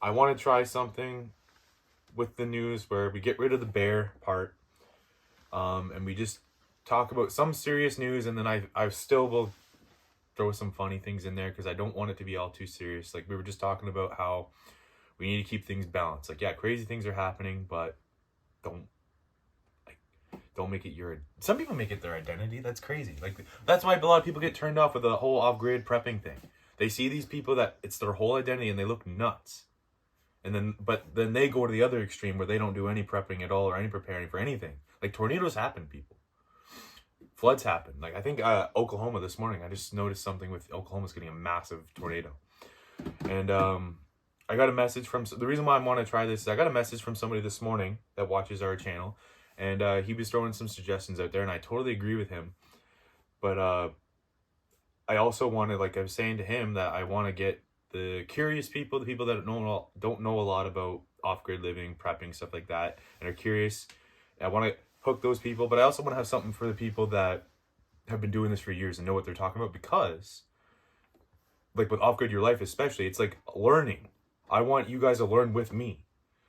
I want to try something with the news where we get rid of the bear part, and we just talk about some serious news, and then I still will throw some funny things in there because I don't want it to be all too serious. Like we were just talking about how we need to keep things balanced. Like, yeah, crazy things are happening, but don't don't make it your. Some people make it their identity. That's crazy. Like that's why a lot of people get turned off with the whole off-grid prepping thing. They see these people that it's their whole identity and they look nuts. And then they go to the other extreme where they don't do any prepping at all or any preparing for anything. Like tornadoes happen, people. Floods happen. Like I think Oklahoma this morning, I just noticed something with Oklahoma's getting a massive tornado. And I got a message from, the reason why I want to try this is I got a message from somebody this morning that watches our channel. And he was throwing some suggestions out there and I totally agree with him. But I also wanted, like I was saying to him, that I want to get the curious people, the people that don't know a lot about off-grid living, prepping, stuff like that, and are curious. I want to hook those people, but I also want to have something for the people that have been doing this for years and know what they're talking about, because like with Off-Grid Your Life especially, it's like learning. I want you guys to learn with me.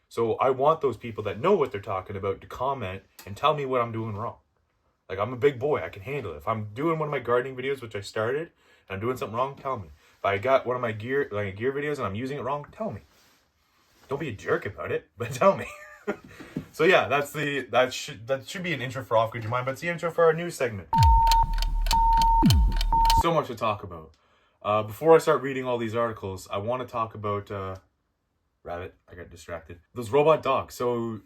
So I want those people that know what they're talking about to comment and tell me what I'm doing wrong. Like, I'm a big boy, I can handle it. If I'm doing one of my gardening videos, which I started, and I'm doing something wrong, tell me. If I got one of my gear videos and I'm using it wrong, tell me. Don't be a jerk about it, but tell me. So yeah, that should be an intro for Off Grid Your Mind, but it's the intro for our news segment. So much to talk about. Before I start reading all these articles, I want to talk about rabbit. I got distracted. Those robot dogs. So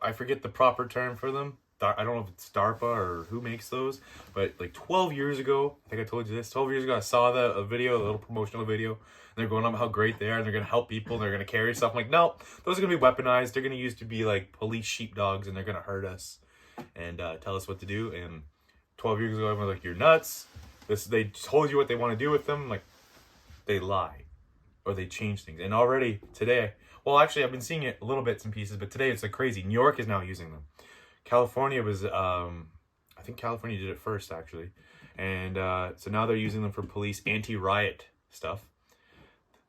I forget the proper term for them. I don't know if it's DARPA or who makes those, but like 12 years ago, I think I told you this, 12 years ago, I saw a little promotional video, and they're going on about how great they are, and they're going to help people, and they're going to carry stuff. I'm like, no, those are going to be weaponized. They're going to use to be like police sheepdogs, and they're going to hurt us and tell us what to do. And 12 years ago, everyone was like, you're nuts. They told you what they want to do with them. Like, they lie, or they change things. And already today, well, actually, I've been seeing it a little bits and pieces, but today it's like crazy. New York is now using them. California was, I think California did it first, actually. And so now they're using them for police anti-riot stuff.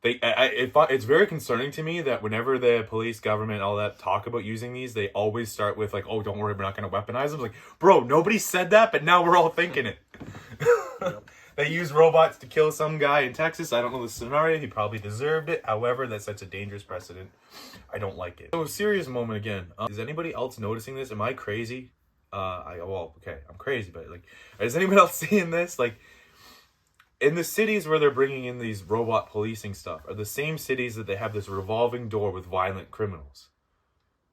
It's very concerning to me that whenever the police, government, all that talk about using these, they always start with like, oh, don't worry, we're not going to weaponize them. Like, bro, nobody said that, but now we're all thinking it. Yep. They use robots to kill some guy in Texas. I don't know the scenario. He probably deserved it. However, that's such a dangerous precedent. I don't like it. So, serious moment again. Is anybody else noticing this? Am I crazy? Okay, I'm crazy, but like, is anyone else seeing this? Like, in the cities where they're bringing in these robot policing stuff are the same cities that they have this revolving door with violent criminals.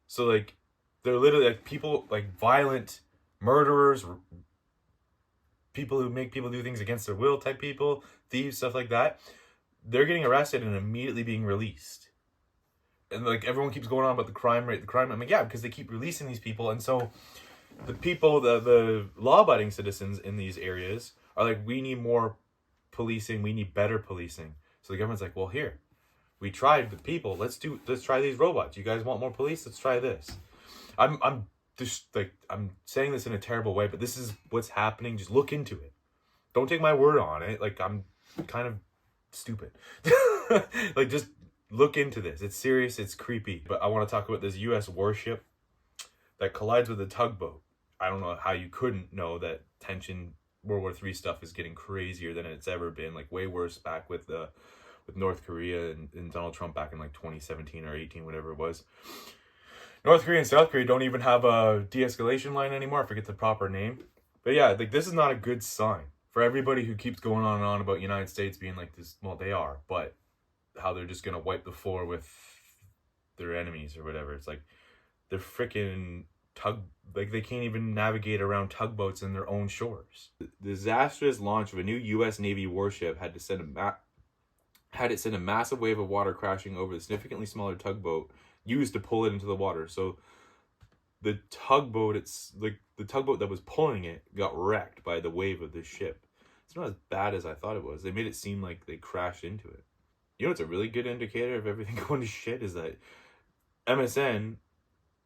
So like, they're literally like people, like violent murderers, people who make people do things against their will type people, thieves, stuff like that. They're getting arrested and immediately being released. And like everyone keeps going on about the crime rate. I'm like, yeah, because they keep releasing these people. And so the people, the law-abiding citizens in these areas are like, we need more policing. We need better policing. So the government's like, well, here, we tried the people. Let's try these robots. You guys want more police? Let's try this. I'm just like, I'm saying this in a terrible way, but this is what's happening. Just look into it. Don't take my word on it. Like, I'm kind of stupid. Like, just look into this. It's serious. It's creepy. But I want to talk about this U.S. warship that collides with a tugboat. I don't know how you couldn't know that tension, World War III stuff is getting crazier than it's ever been. Like, way worse back with North Korea and Donald Trump back in like 2017 or 18, whatever it was. North Korea and South Korea don't even have a de-escalation line anymore. I forget the proper name. But yeah, like, this is not a good sign for everybody who keeps going on and on about United States being like this. Well, they are, but how they're just going to wipe the floor with their enemies or whatever. It's like they're freaking like they can't even navigate around tugboats in their own shores. The disastrous launch of a new U.S. Navy warship had it send a massive wave of water crashing over the significantly smaller tugboat used to pull it into the water. So the tugboat, the tugboat that was pulling it got wrecked by the wave of this ship. It's not as bad as I thought it was. They made it seem like they crashed into it. You know what's a really good indicator of everything going to shit is that MSN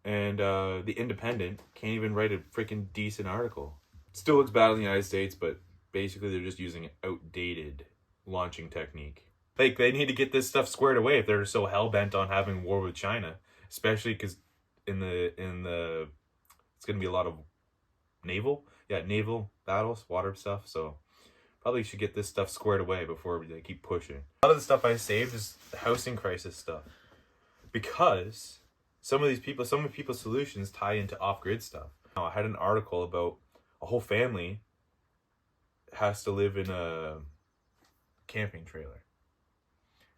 and The Independent can't even write a freaking decent article. It still looks bad in the United States, but basically they're just using an outdated launching technique. Like, they need to get this stuff squared away if they're so hell-bent on having war with China. Especially because in the it's going to be a lot of naval battles, water stuff. So probably should get this stuff squared away before they keep pushing. A lot of the stuff I saved is the housing crisis stuff. Because some of people's solutions tie into off-grid stuff. Now, I had an article about a whole family has to live in a camping trailer.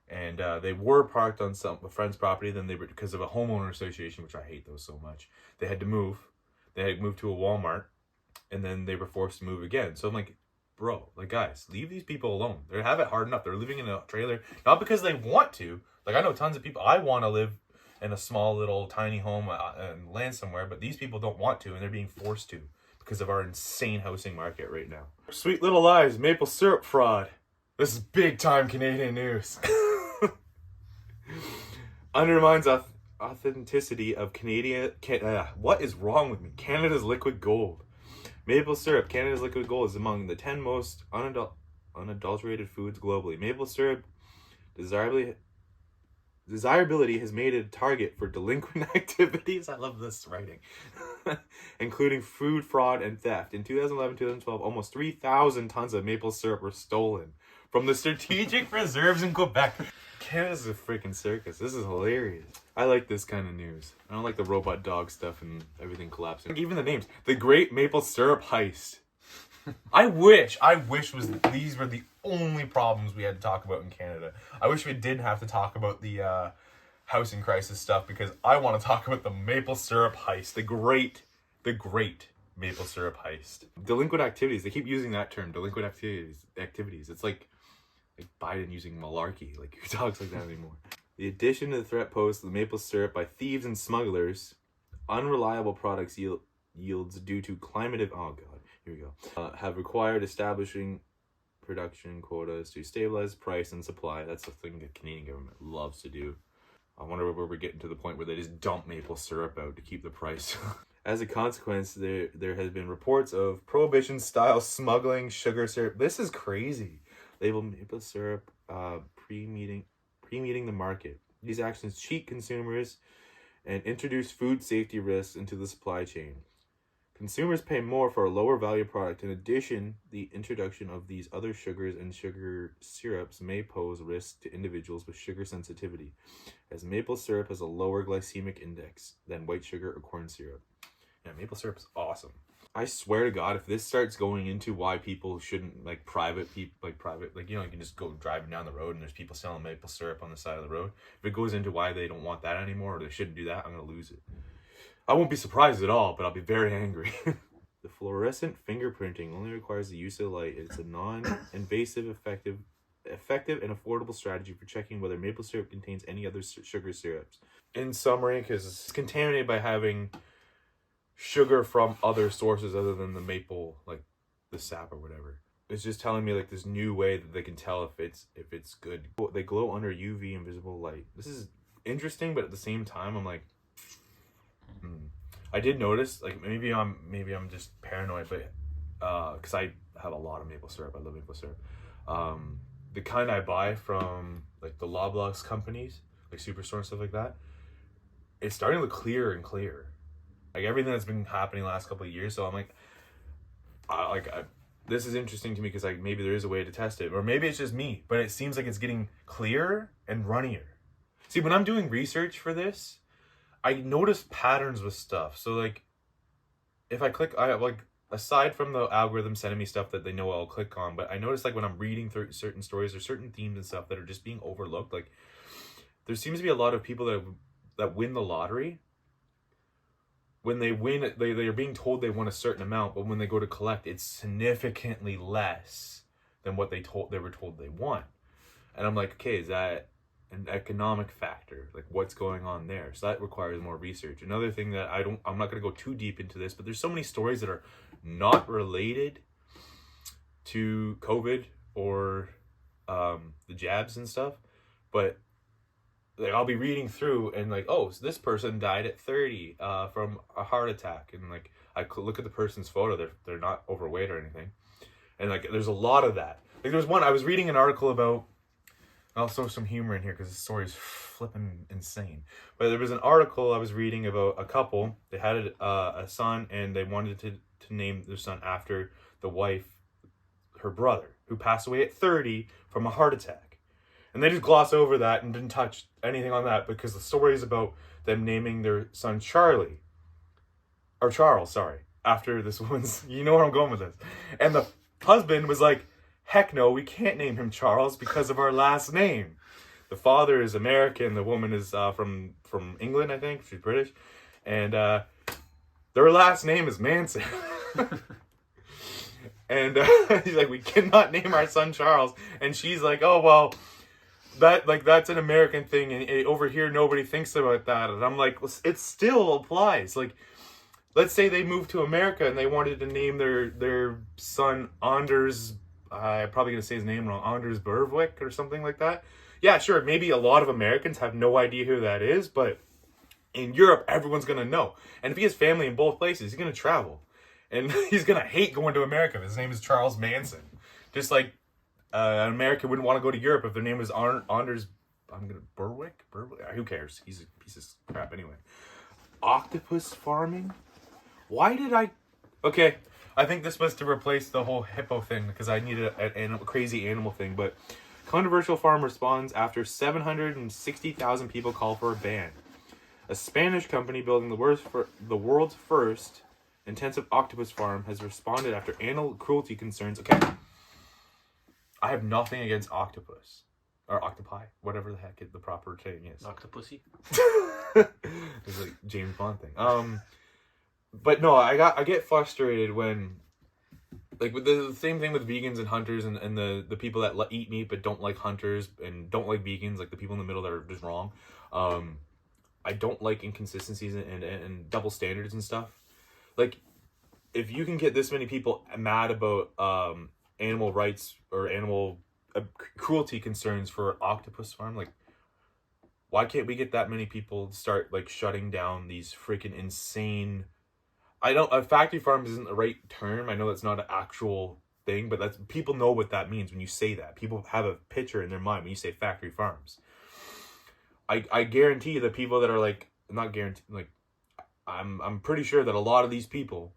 And they were parked on a friend's property. Then they were, because of a homeowner association, which I hate those so much, they had to move. They had moved to a Walmart, and then they were forced to move again. So I'm like, bro, like, guys, leave these people alone. They have it hard enough. They're living in a trailer, not because they want to. Like, I know tons of people, I want to live in a small little tiny home and land somewhere, but these people don't want to, and they're being forced to because of our insane housing market right now. Sweet Little Lies, maple syrup fraud. This is big time Canadian news. Undermines authenticity of what is wrong with me? Canada's liquid gold. Maple syrup, Canada's liquid gold, is among the 10 most unadulterated foods globally. Maple syrup desirability has made it a target for delinquent activities. I love this writing. Including food fraud and theft. In 2011-2012, almost 3,000 tons of maple syrup were stolen from the strategic reserves in Quebec. Canada's a freaking circus. This is hilarious. I like this kind of news. I don't like the robot dog stuff and everything collapsing. Like, even the names. The Great Maple Syrup Heist. I wish these were the only problems we had to talk about in Canada. I wish we didn't have to talk about the housing crisis stuff, because I want to talk about the maple syrup heist. The great maple syrup heist. Delinquent activities. They keep using that term. Delinquent activities. It's like Biden using malarkey. Like, who talks like that anymore? The addition to the threat posed to the maple syrup by thieves and smugglers, unreliable products yields due to have required establishing production quotas to stabilize price and supply. That's the thing the Canadian government loves to do. I wonder where we're getting to the point where they just dump maple syrup out to keep the price. As a consequence, there has been reports of prohibition-style smuggling sugar syrup. This is crazy. Labeled maple syrup pre-meeting the market. These actions cheat consumers and introduce food safety risks into the supply chain. Consumers pay more for a lower value product. In addition, the introduction of these other sugars and sugar syrups may pose risks to individuals with sugar sensitivity, as maple syrup has a lower glycemic index than white sugar or corn syrup. Yeah, maple syrup is awesome. I swear to God, if this starts going into why people shouldn't, like, you can just go driving down the road and there's people selling maple syrup on the side of the road. If it goes into why they don't want that anymore, or they shouldn't do that, I'm going to lose it. I won't be surprised at all, but I'll be very angry. The fluorescent fingerprinting only requires the use of light. It's a non-invasive, effective and affordable strategy for checking whether maple syrup contains any other sugar syrups. In summary, because it's contaminated by having sugar from other sources other than the maple, like the sap or whatever. It's just telling me, like, this new way that they can tell if it's good. They glow under UV invisible light. This is interesting, but at the same time, I'm like, I did notice, like, maybe I'm just paranoid, but because I have a lot of maple syrup. I love maple syrup. The kind I buy from, like, the Loblaws companies, like Superstore and stuff like that, it's starting to look clearer and clearer. Like, everything that's been happening the last couple of years. So I'm like, this is interesting to me, because, like, maybe there is a way to test it, or maybe it's just me, but it seems like it's getting clearer and runnier. See, when I'm doing research for this, I notice patterns with stuff. So, like, if I click, aside from the algorithm sending me stuff that they know I'll click on, but I notice, like, when I'm reading through certain stories or certain themes and stuff that are just being overlooked, like, there seems to be a lot of people that win the lottery. When they win, they are being told they won a certain amount, but when they go to collect, it's significantly less than what they were told they won. And I'm like, okay, is that an economic factor? Like, what's going on there? So that requires more research. Another thing that I'm not going to go too deep into this, but there's so many stories that are not related to COVID or the jabs and stuff, but, like, I'll be reading through and, like, oh, so this person died at 30 from a heart attack, and, like, I look at the person's photo, they're not overweight or anything, and, like, there's a lot of that. Like, there was one, I was reading an article about I'll throw some humor in here because the story is flipping insane. But there was an article I was reading about a couple. They had a son, and they wanted to name their son after the wife, her brother, who passed away at 30 from a heart attack. And they just glossed over that and didn't touch anything on that because the story is about them naming their son Charles, sorry, after this woman's, you know where I'm going with this. And the husband was like, heck no, we can't name him Charles because of our last name. The father is American, the woman is from England, I think. She's British. And their last name is Manson. And he's like, we cannot name our son Charles. And she's like, oh, well, that's an American thing. And over here, nobody thinks about that. And I'm like, well, it still applies. Like, let's say they moved to America and they wanted to name their son Anders, I'm probably going to say his name wrong, Anders Berwick or something like that. Yeah, sure, maybe a lot of Americans have no idea who that is, but in Europe, everyone's going to know. And if he has family in both places, he's going to travel. And he's going to hate going to America. His name is Charles Manson. Just like an American wouldn't want to go to Europe if their name was Anders Berwick? Who cares? He's a piece of crap anyway. Octopus farming? Why did I... Okay, I think this was to replace the whole hippo thing because I needed a crazy animal thing, but controversial farm responds after 760,000 people call for a ban. A Spanish company building the world's first intensive octopus farm has responded after animal cruelty concerns. Okay, I have nothing against octopus. Or octopi, whatever the heck the proper thing is. Octopussy? It's like James Bond thing. But no, I get frustrated when, like, with the same thing with vegans and hunters and the people that eat meat but don't like hunters and don't like vegans, like the people in the middle that are just wrong. I don't like inconsistencies and double standards and stuff. Like, if you can get this many people mad about animal rights or animal cruelty concerns for octopus farm, like, why can't we get that many people to start, like, shutting down these freaking insane... factory farms isn't the right term. I know that's not an actual thing, but that's, people know what that means when you say that. People have a picture in their mind when you say factory farms. I guarantee the people that are like, not guarantee, like, I'm pretty sure that a lot of these people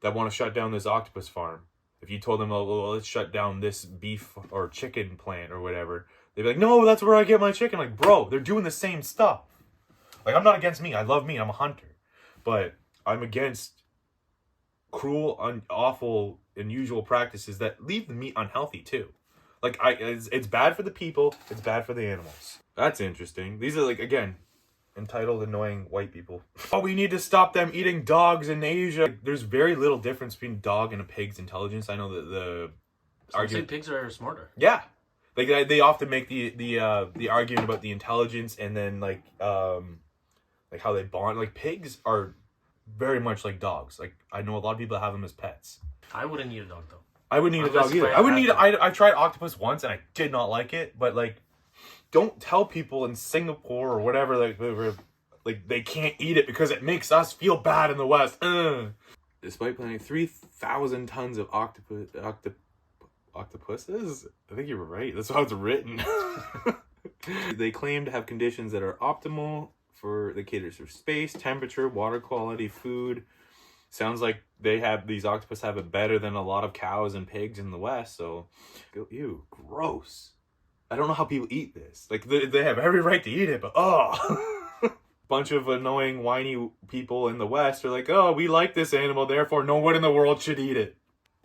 that want to shut down this octopus farm, if you told them, oh, well, let's shut down this beef or chicken plant or whatever, they'd be like, no, that's where I get my chicken. Like, bro, they're doing the same stuff. Like, I'm not against meat. I love meat. I'm a hunter. But I'm against cruel, awful, unusual practices that leave the meat unhealthy too. Like, it's bad for the people. It's bad for the animals. That's interesting. These are, like, again, entitled, annoying white people. Oh, we need to stop them eating dogs in Asia. Like, there's very little difference between a dog and a pig's intelligence. I know that the argument... pigs are smarter. Yeah. Like, they often make the argument about the intelligence and then, like how they bond. Like, pigs are very much like dogs. Like, I know a lot of people have them as pets. I wouldn't eat a dog, though. I wouldn't eat a dog either. I wouldn't eat... I tried octopus once, and I did not like it. But, like, don't tell people in Singapore or whatever, like they can't eat it because it makes us feel bad in the West. Despite planting 3,000 tons of octopuses? I think you were right. That's how it's written. They claim to have conditions that are optimal for the caters for space, temperature, water quality, food. Sounds like these octopus have it better than a lot of cows and pigs in the West. So, ew, gross. I don't know how people eat this. Like, they have every right to eat it, but bunch of annoying, whiny people in the West are like, oh, we like this animal, therefore no one in the world should eat it.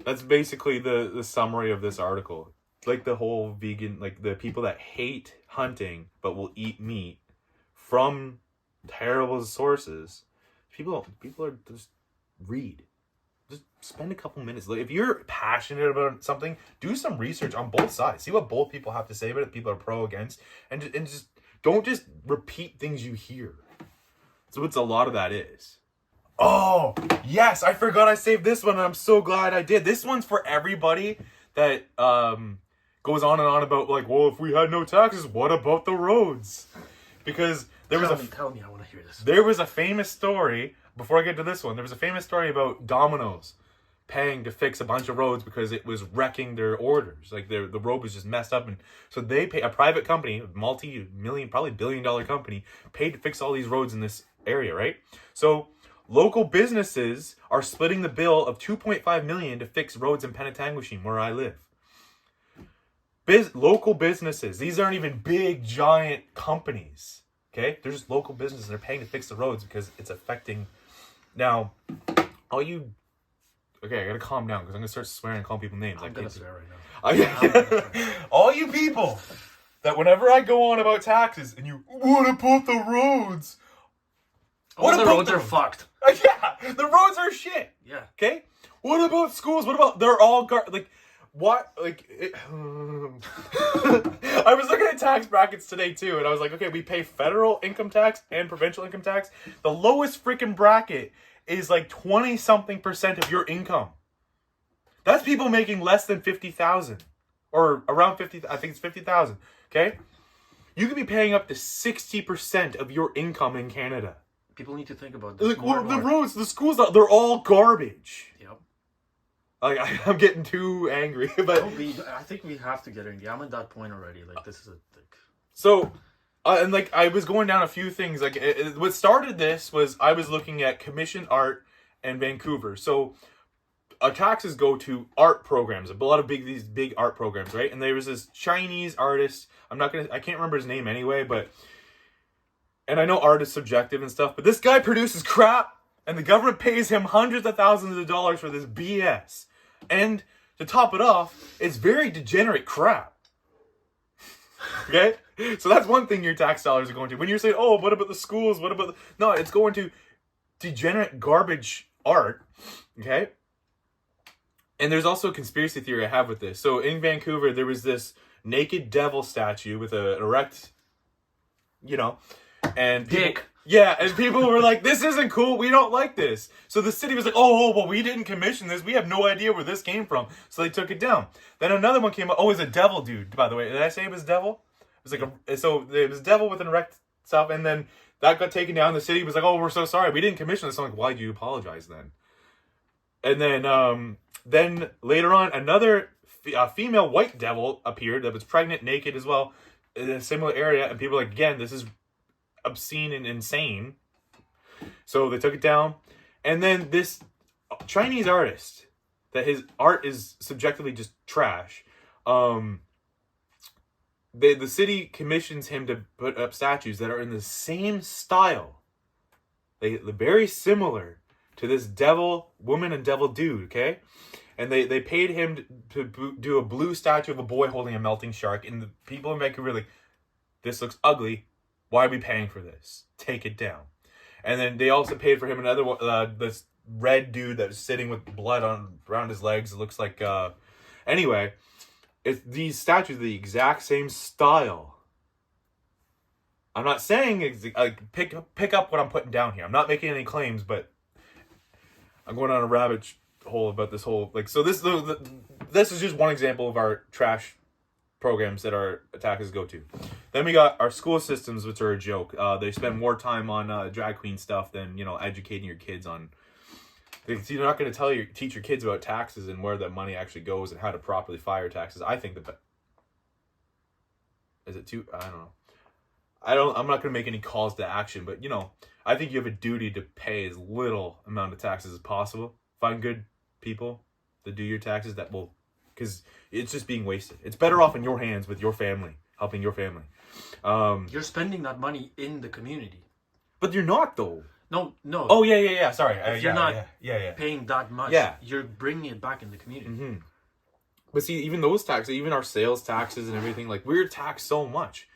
That's basically the summary of this article. Like the whole vegan, like the people that hate hunting but will eat meat from terrible sources. People are just read. Just spend a couple minutes. Like, if you're passionate about something, do some research on both sides. See what both people have to say about it. People are pro, against, and just don't just repeat things you hear. So it's a lot of that is. Oh, yes, I forgot I saved this one, and I'm so glad I did. This one's for everybody that goes on and on about, like, well, if we had no taxes, what about the roads? Because tell me, I want to hear this. There was a famous story, before I get to this one, there was a famous story about Domino's paying to fix a bunch of roads because it was wrecking their orders. Like the road was just messed up, and so they pay a private company, multi-million, probably billion-dollar company, paid to fix all these roads in this area, right? So local businesses are splitting the bill of $2.5 million to fix roads in Penetanguishene, where I live. Local businesses. These aren't even big, giant companies. Okay? They're just local businesses. They're paying to fix the roads because it's affecting... Now, all you... Okay, I gotta calm down because I'm gonna start swearing and calling people names. I'm gonna swear right now. All you people that whenever I go on about taxes and you, what about the roads? All the roads are fucked. Yeah, the roads are shit. Yeah. Okay? What about schools? What about... They're all... What? I was looking at tax brackets today too, and I was like, okay, we pay federal income tax and provincial income tax. The lowest freaking bracket is like 20-something% of your income. That's people making less than 50,000 or around 50. I think it's 50,000. Okay, you could be paying up to 60% of your income in Canada. People need to think about this. Like, well, the roads, the schools, they're all garbage. Yep. Like, I'm getting too angry, but I think we have to get angry. I'm at that point already. Like, this is a like. So, and like I was going down a few things. Like, what started this was I was looking at commissioned art in Vancouver. So, taxes go to art programs. A lot of these big art programs, right? And there was this Chinese artist. I can't remember his name anyway, but. And I know art is subjective and stuff, but this guy produces crap, and the government pays him hundreds of thousands of dollars for this BS. And to top it off, it's very degenerate crap. Okay? So that's one thing your tax dollars are going to. When you're saying, oh, what about the schools? What about... No, it's going to degenerate garbage art. Okay? And there's also a conspiracy theory I have with this. So in Vancouver, there was this naked devil statue with an erect... And dick. Yeah, and people were like, this isn't cool, we don't like this. So the city was like, oh, well, we didn't commission this, we have no idea where this came from. So they took it down. Then another one came up, oh, it's a devil dude, by the way. Did I say it was devil? It was like it was devil with an erect stuff, and then that got taken down. The city was like, oh, we're so sorry, we didn't commission this. I'm like, why do you apologize then? And then later on, another female white devil appeared that was pregnant, naked as well, in a similar area, and people were like, again, this is obscene and insane. So they took it down. And then this Chinese artist, that his art is subjectively just trash, the city commissions him to put up statues that are in the same style. They're very similar to this devil woman and devil dude, okay? And they paid him to do a blue statue of a boy holding a melting shark. And the people in Vancouver were like, this looks ugly. Why are we paying for this? Take it down. And then they also paid for him another one, this red dude that was sitting with blood around his legs. It looks like... Anyway, these statues are the exact same style. I'm not saying... pick up what I'm putting down here. I'm not making any claims, but... I'm going on a rabbit hole about this whole... So this is just one example of our trash programs that our taxes go to. Then we got our school systems, which are a joke. They spend more time on drag queen stuff than educating your kids on. You're not going to teach your kids about taxes and where that money actually goes and how to properly file taxes. I think is it too? I don't know. I'm not going to make any calls to action, but I think you have a duty to pay as little amount of taxes as possible. Find good people to do your taxes that will. Because it's just being wasted. It's better off in your hands with your family, helping your family. You're spending that money in the community. But you're not, though. No. Oh, yeah. Sorry. If you're not paying that much, you're bringing it back in the community. Mm-hmm. But see, even those taxes, even our sales taxes and everything, we're taxed so much.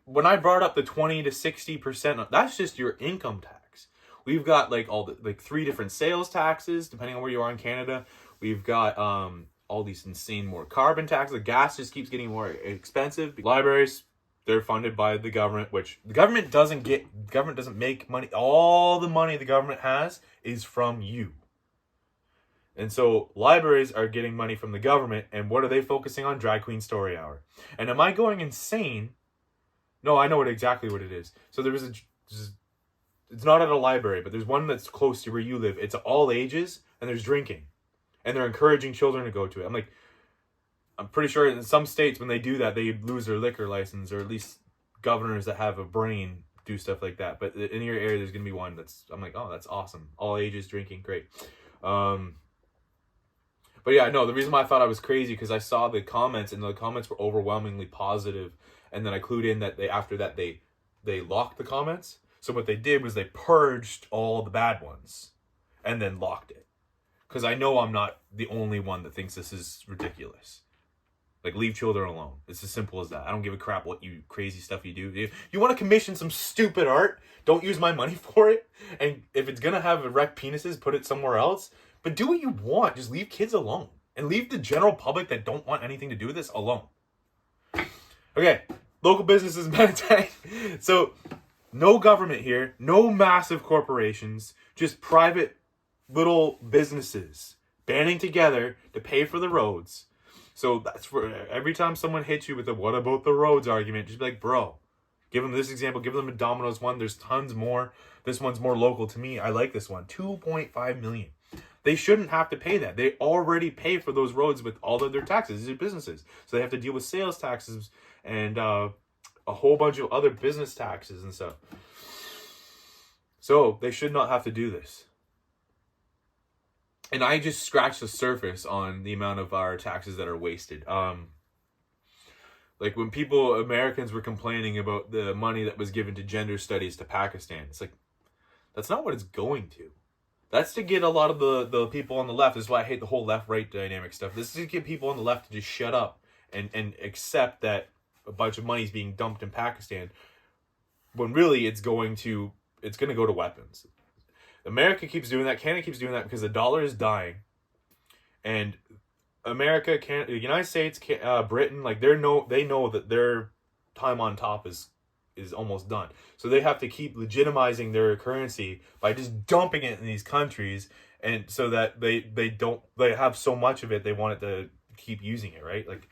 When I brought up the 20 to 60%, that's just your income tax. We've got, all the 3 different sales taxes, depending on where you are in Canada. We've got... all these insane more carbon taxes. The gas just keeps getting more expensive. Libraries, they're funded by the government, which the government doesn't make money. All the money the government has is from you. And so libraries are getting money from the government, and what are they focusing on? Drag Queen Story Hour. And am I going insane? No, I know exactly what it is. So there was it's not at a library, but there's one that's close to where you live. It's all ages, and there's drinking. and they're encouraging children to go to it. I'm pretty sure in some states when they do that, they lose their liquor license, or at least governors that have a brain do stuff like that. But in your area, there's gonna be one I'm like, oh, that's awesome. All ages drinking, great. But yeah, no, the reason why I thought I was crazy because I saw the comments, and the comments were overwhelmingly positive. And then I clued in that after that they locked the comments. So what they did was they purged all the bad ones and then locked it. Because I know I'm not the only one that thinks this is ridiculous. Like, leave children alone. It's as simple as that. I don't give a crap what you crazy stuff you do. If you want to commission some stupid art, don't use my money for it. And if it's going to have erect penises, put it somewhere else. But do what you want. Just leave kids alone. And leave the general public that don't want anything to do with this alone. Okay, local businesses, Manatee. So, no government here. No massive corporations. Just private little businesses banding together to pay for the roads. So that's where every time someone hits you with a what about the roads argument, just be like, bro, give them this example, give them a Domino's one. There's tons more. This one's more local to me. I like this one. 2.5 million. They shouldn't have to pay that. They already pay for those roads with all of their taxes. These are businesses. So they have to deal with sales taxes and a whole bunch of other business taxes and stuff. So they should not have to do this. And I just scratched the surface on the amount of our taxes that are wasted. Like when Americans were complaining about the money that was given to gender studies to Pakistan, it's like, that's not what it's going to. That's to get a lot of the people on the left. This is why I hate the whole left-right dynamic stuff. This is to get people on the left to just shut up and accept that a bunch of money is being dumped in Pakistan, when really it's going to go to weapons. America keeps doing that. Canada keeps doing that because the dollar is dying, and America, the United States, Britain, like they know that their time on top is almost done. So they have to keep legitimizing their currency by just dumping it in these countries, and so that they have so much of it, they want it to keep using it, right? Like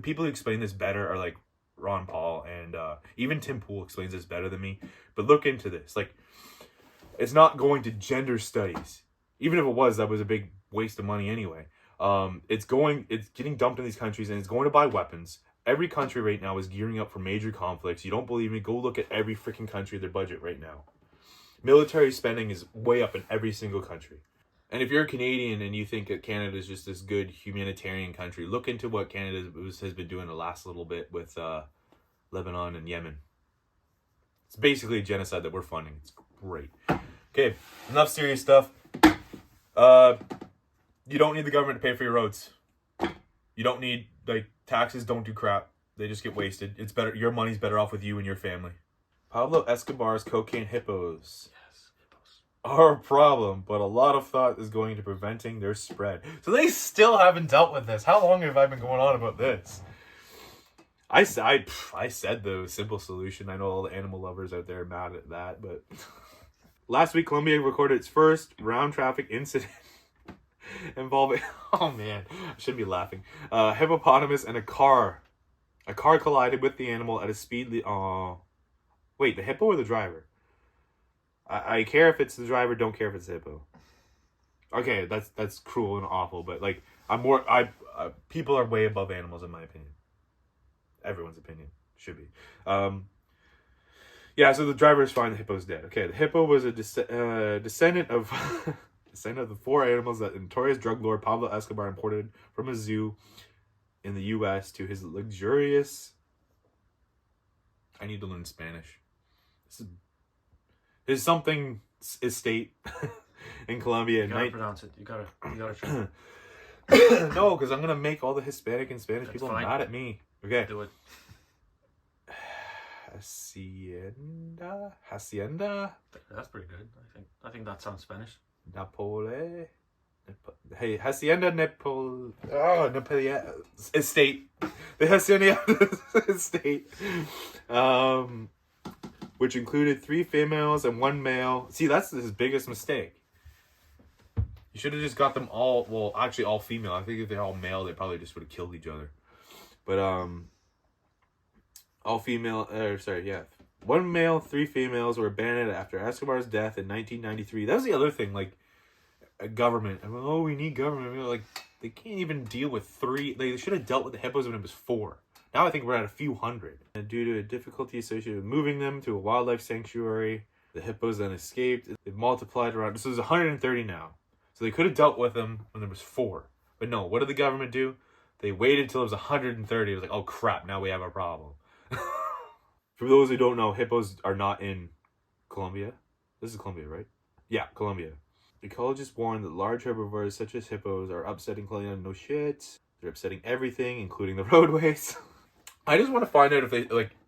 people who explain this better are like Ron Paul and even Tim Pool explains this better than me. But look into this, like. It's not going to gender studies. Even if it was, that was a big waste of money anyway. It's getting dumped in these countries, and it's going to buy weapons. Every country right now is gearing up for major conflicts. You don't believe me? Go look at every freaking country, their budget right now. Military spending is way up in every single country. And if you're a Canadian and you think that Canada is just this good humanitarian country, look into what Canada has been doing the last little bit with Lebanon and Yemen. It's basically a genocide that we're funding. It's great. Okay, enough serious stuff. You don't need the government to pay for your roads. You don't need, taxes don't do crap. They just get wasted. It's better. Your money's better off with you and your family. Pablo Escobar's cocaine hippos. Yes, hippos are a problem, but a lot of thought is going to preventing their spread. So they still haven't dealt with this. How long have I been going on about this? I said the simple solution. I know all the animal lovers out there are mad at that, but... Last week, Colombia recorded its first round traffic incident involving, oh man, I shouldn't be laughing, hippopotamus and a car. A car collided with the animal at a speed, wait, the hippo or the driver? I care if it's the driver, don't care if it's the hippo. Okay, that's cruel and awful, but like, people are way above animals in my opinion. Everyone's opinion should be. Yeah, so the driver is fine. The hippo's dead. Okay, the hippo was a descendant of the four animals that notorious drug lord Pablo Escobar imported from a zoo in the U.S. to his luxurious... I need to learn Spanish. There's something estate in Colombia. You gotta pronounce it. You gotta try. No, because I'm gonna make all the Hispanic and Spanish people mad at me. Okay. Do it. Hacienda. That's pretty good. I think that sounds Spanish. Napole. Hey, Hacienda Napole. Oh, Napole estate. The Hacienda estate. Which included 3 females and 1 male. See, that's his biggest mistake. You should have just got them all. Well, actually, all female. I think if they're all male, they probably just would have killed each other. But all female, 1 male, 3 females were abandoned after Escobar's death in 1993. That was the other thing, like, a government. I'm like, oh, we need government. We're like, they can't even deal with 3. They should have dealt with the hippos when it was 4. Now I think we're at a few hundred. And due to a difficulty associated with moving them to a wildlife sanctuary, the hippos then escaped. They've multiplied around. So there's 130 now. So they could have dealt with them when there was 4. But no, what did the government do? They waited until it was 130. It was like, oh crap, now we have a problem. For those who don't know, hippos are not in Colombia. This is Colombia, right? Yeah, Colombia. Ecologists warn that large herbivores such as hippos are upsetting Colombia. No shit. They're upsetting everything, including the roadways. I just want to find out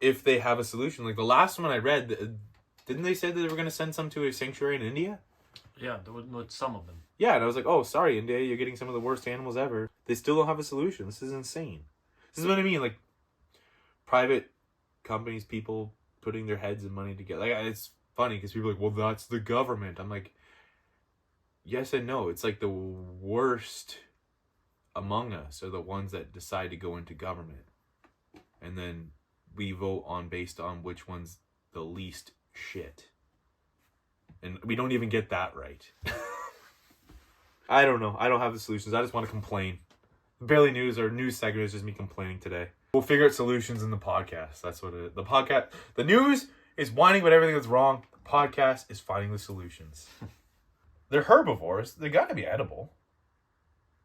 if they have a solution. Like the last one I read, didn't they say that they were going to send some to a sanctuary in India? Yeah, there were some of them. Yeah, and I was like, oh, sorry, India, you're getting some of the worst animals ever. They still don't have a solution. This is insane. This is what I mean, like, private companies, people putting their heads and money together. Like, it's funny because people are like, well, that's the government. I'm like, yes and no. It's like the worst among us are the ones that decide to go into government. And then we vote on based on which one's the least shit. And we don't even get that right. I don't know. I don't have the solutions. I just want to complain. Barely News or news segment is just me complaining today. We'll figure out solutions in the podcast. That's what it is. The podcast, the news is whining about everything that's wrong. The podcast is finding the solutions. They're herbivores. They got to be edible.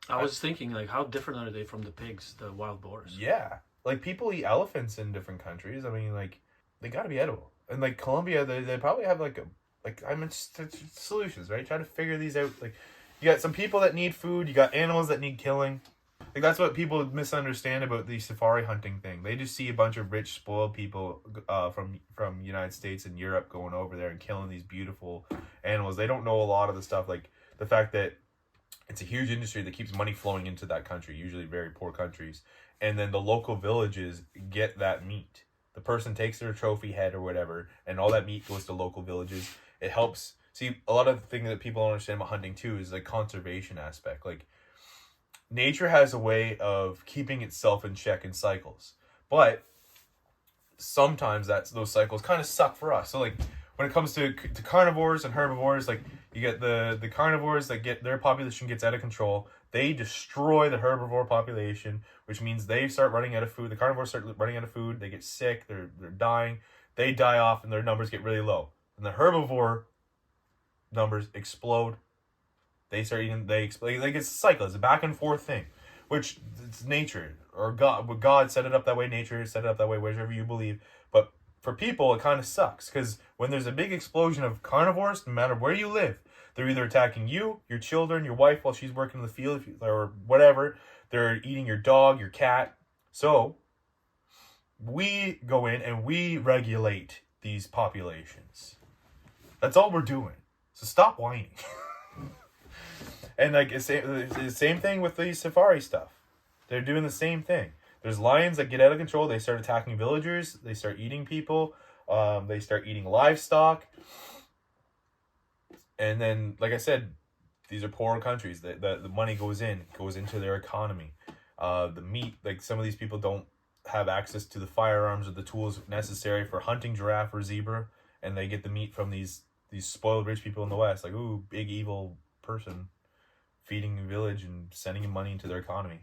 I was thinking, like, how different are they from the pigs, the wild boars? Yeah. Like, people eat elephants in different countries. I mean, like, they got to be edible. And, like, Colombia, they probably have, solutions, right? Try to figure these out. Like, you got some people that need food. You got animals that need killing. Like, that's what people misunderstand about the safari hunting thing. They just see a bunch of rich, spoiled people from United States and Europe going over there and killing these beautiful animals. They don't know a lot of the stuff, like the fact that it's a huge industry that keeps money flowing into that country, usually very poor countries. And then the local villages get that meat. The person takes their trophy head or whatever, and all that meat goes to local villages. It helps. See, a lot of the thing that people don't understand about hunting too is like conservation aspect. Like, nature has a way of keeping itself in check in cycles, but sometimes those cycles kind of suck for us. So like when it comes to carnivores and herbivores, like you get the carnivores that get their population gets out of control. They destroy the herbivore population, which means they start running out of food. The carnivores start running out of food. They get sick. They're dying. They die off, and their numbers get really low. And the herbivore numbers explode. They start eating. They explode. Like, it's a cycle. It's a back and forth thing, which it's nature or God. God set it up that way. Nature set it up that way. Whatever you believe, but for people, it kind of sucks because when there's a big explosion of carnivores, no matter where you live, they're either attacking you, your children, your wife while she's working in the field, or whatever. They're eating your dog, your cat. So we go in and we regulate these populations. That's all we're doing. So stop whining. And like it's the same thing with the safari stuff. They're doing the same thing. There's lions that get out of control. They start attacking villagers. They start eating people. They start eating livestock. And then, like I said, these are poor countries. The money goes into their economy. The meat, like some of these people don't have access to the firearms or the tools necessary for hunting giraffe or zebra, and they get the meat from these spoiled rich people in the West. Like, ooh, big evil person feeding a village and sending him money into their economy.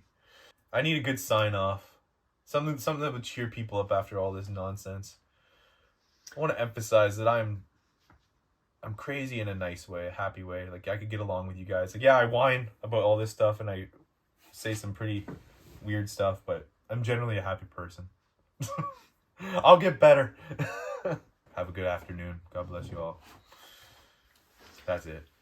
I need a good sign off. Something that would cheer people up after all this nonsense. I want to emphasize that I'm crazy in a nice way, a happy way. Like, I could get along with you guys. Like, yeah, I whine about all this stuff and I say some pretty weird stuff, but I'm generally a happy person. I'll get better. Have a good afternoon. God bless you all. That's it.